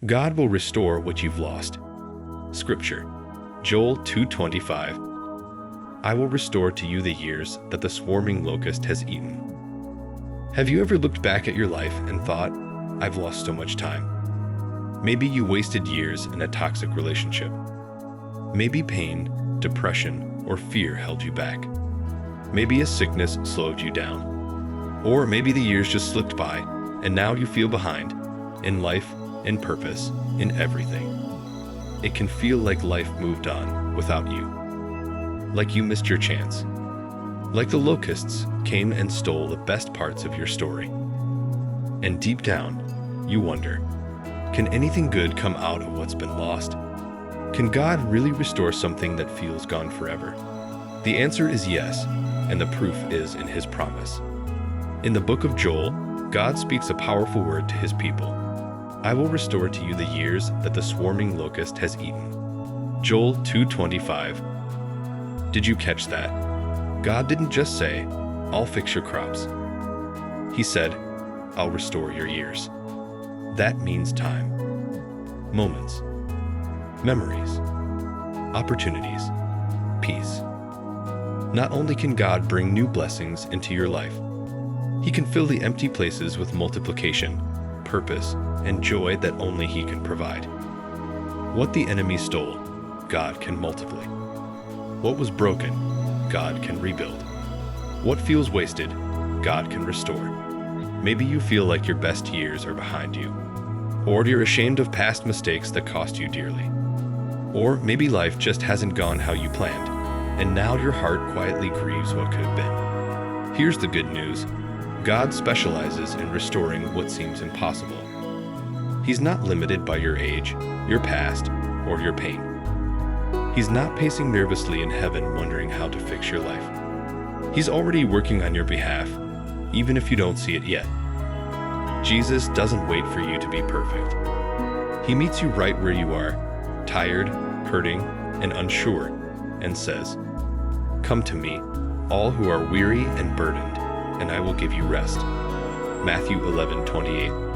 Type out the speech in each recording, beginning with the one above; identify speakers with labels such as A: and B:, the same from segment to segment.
A: God will restore what you've lost. Scripture, Joel 2:25. I will restore to you the years that the swarming locust has eaten. Have you ever looked back at your life and thought, I've lost so much time? Maybe you wasted years in a toxic relationship. Maybe pain, depression, or fear held you back. Maybe a sickness slowed you down. Or maybe the years just slipped by, and now you feel behind, in life, in purpose, in everything. It can feel like life moved on without you. Like you missed your chance. Like the locusts came and stole the best parts of your story. And deep down, you wonder, can anything good come out of what's been lost? Can God really restore something that feels gone forever? The answer is yes, and the proof is in His promise. In the book of Joel, God speaks a powerful word to His people. I will restore to you the years that the swarming locust has eaten. Joel 2:25. Did you catch that? God didn't just say, I'll fix your crops. He said, I'll restore your years. That means time, moments, memories, opportunities, peace. Not only can God bring new blessings into your life, He can fill the empty places with multiplication, purpose, and joy that only He can provide. What the enemy stole, God can multiply. What was broken, God can rebuild. What feels wasted, God can restore. Maybe you feel like your best years are behind you, or you're ashamed of past mistakes that cost you dearly. Or maybe life just hasn't gone how you planned, and now your heart quietly grieves what could have been. Here's the good news. God specializes in restoring what seems impossible. He's not limited by your age, your past, or your pain. He's not pacing nervously in heaven wondering how to fix your life. He's already working on your behalf, even if you don't see it yet. Jesus doesn't wait for you to be perfect. He meets you right where you are, tired, hurting, and unsure, and says, Come to me, all who are weary and burdened, and I will give you rest. Matthew 11:28.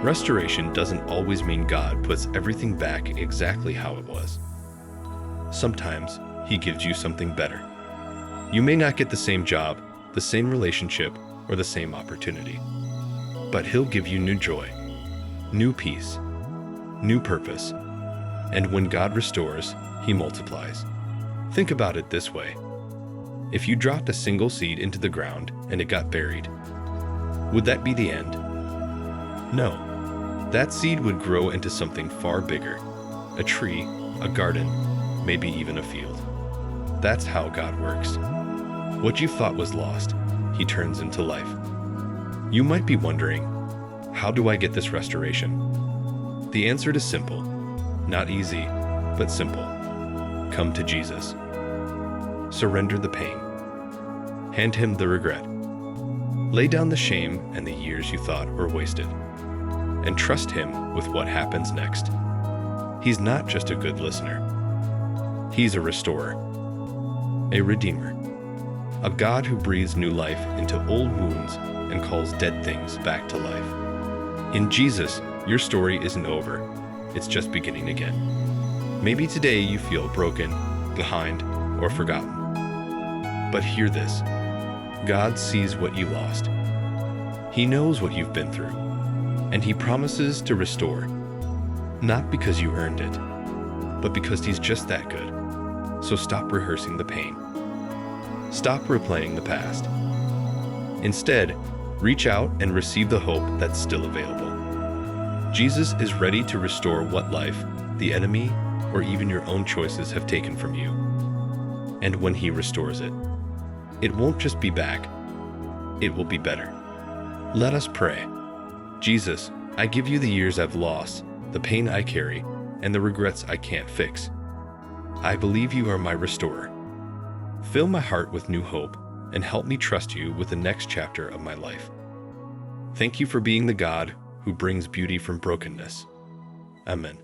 A: Restoration doesn't always mean God puts everything back exactly how it was. Sometimes He gives you something better. You may not get the same job, the same relationship, or the same opportunity, but He'll give you new joy, new peace, new purpose, and when God restores, He multiplies. Think about it this way. If you dropped a single seed into the ground and it got buried, would that be the end? No. That seed would grow into something far bigger, a tree, a garden, maybe even a field. That's how God works. What you thought was lost, He turns into life. You might be wondering, how do I get this restoration? The answer is simple. Not easy, but simple. Come to Jesus. Surrender the pain. Hand Him the regret. Lay down the shame and the years you thought were wasted. And trust Him with what happens next. He's not just a good listener. He's a restorer, a redeemer, a God who breathes new life into old wounds and calls dead things back to life. In Jesus, your story isn't over. It's just beginning again. Maybe today you feel broken, behind, or forgotten. But hear this. God sees what you lost. He knows what you've been through, and He promises to restore. Not because you earned it, but because He's just that good. So stop rehearsing the pain. Stop replaying the past. Instead, reach out and receive the hope that's still available. Jesus is ready to restore what life, the enemy, or even your own choices have taken from you. And when He restores it, it won't just be back, it will be better. Let us pray. Jesus, I give you the years I've lost, the pain I carry, and the regrets I can't fix. I believe you are my restorer. Fill my heart with new hope and help me trust you with the next chapter of my life. Thank you for being the God who brings beauty from brokenness. Amen.